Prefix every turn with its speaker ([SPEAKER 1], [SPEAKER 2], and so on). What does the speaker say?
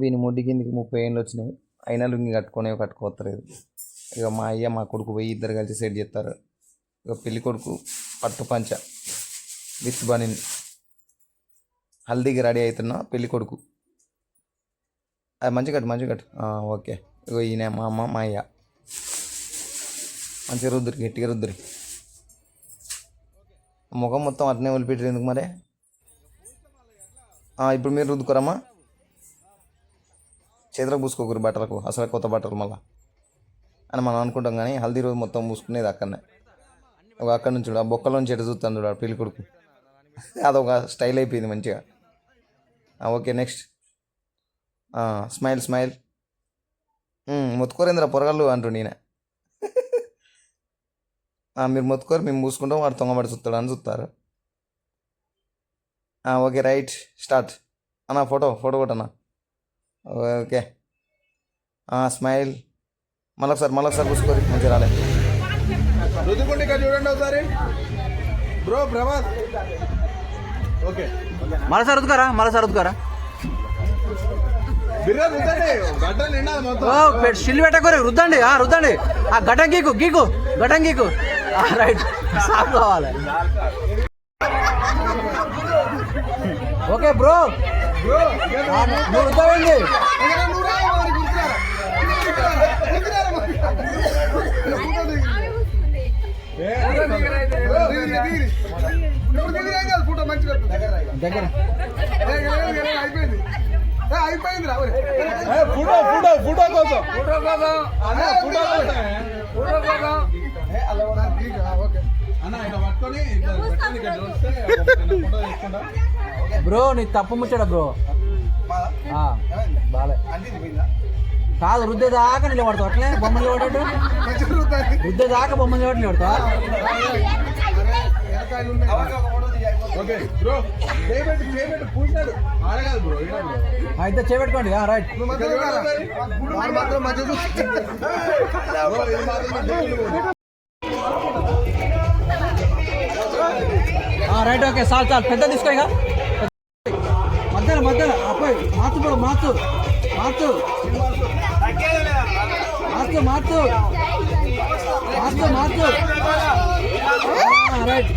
[SPEAKER 1] వీని ముడ్డి కిందికి 30 ఏళ్ళు వచ్చినాయి, అయినా లుంగి కట్టుకోవట్లేదు. ఇక మా అయ్య మా కొడుకు పోయి ఇద్దరు కలిసి సెట్ చేస్తారు. ఇక పెళ్ళి కొడుకు పట్టు పంచ విత్ బనీన్, హల్దీకి రెడీ అవుతున్నా పెళ్ళి కొడుకు. అది మంచిగా కట్టు. ఓకే. ఇగో ఈయన మా అమ్మ మా అయ్య. మంచిగా రుద్దురి, గట్టిగా రుద్దురి. ముఖం మొత్తం అట్నే వదిలిపెట్టారు ఎందుకు మరే? ఇప్పుడు మీరు రుద్దుకోరమ్మా. చేతులకు పూసుకోకూరు బట్టలకు, అసలు కొత్త బట్టలు మళ్ళీ అని మనం అనుకుంటాం. కానీ హల్దీ రోజు మొత్తం పూసుకునేది అక్కడనే. అక్కడి నుంచి చూడు, ఆ బొక్కల నుంచి ఎటు చూస్తాను చూడ పెళ్ళి కొడుకు. అదొక స్టైల్ అయిపోయింది మంచిగా. Okay next. స్మైల్. మొత్తుకోరేంద్ర పొరగాళ్ళు అంటూ నేనే. మీరు మొత్తుకోరు, మేము పూసుకుంటాం, వాడు తొంగబడి చూస్తాడు అని చూస్తారు. ఓకే రైట్ స్టార్ట్ అన్న. ఫోటో కొట్టన్నా. Okay smile. మళ్ళొకసారి పూసుకోరు, మంచిగా రాలే.
[SPEAKER 2] రుద్దుకుంటే ఇక్కడ చూడండి ఒకసారి బ్రో ప్రభాస్. ఓకే
[SPEAKER 3] మరోసారి రుద్దుకారా స్టిల్ పెట్టకూరే, రుద్దండి. ఆ గడ్డం గీకు గడ్డం గీకు. రైట్ సాఫ్ కావాలి. ఓకే బ్రో, నువ్వు రుద్దామండి. దగ్గర
[SPEAKER 2] అయిపోయింది ఫోటో కోసం
[SPEAKER 3] బ్రో నీ తప్పు ముచ్చాడా బ్రో? బాలే కాదు, రుద్దేదాకా నిలబడతావు అట్లే బొమ్మలు నిలబడేట్టు. రుద్దేదాకా బొమ్మలు నిలబడతావు. అయితే చేపెట్టుకోండి. రైట్ రైట్ ఓకే చాలు పెద్ద తీసుకో. ఇక మధ్యలో అబ్బాయి మార్చు రైట్.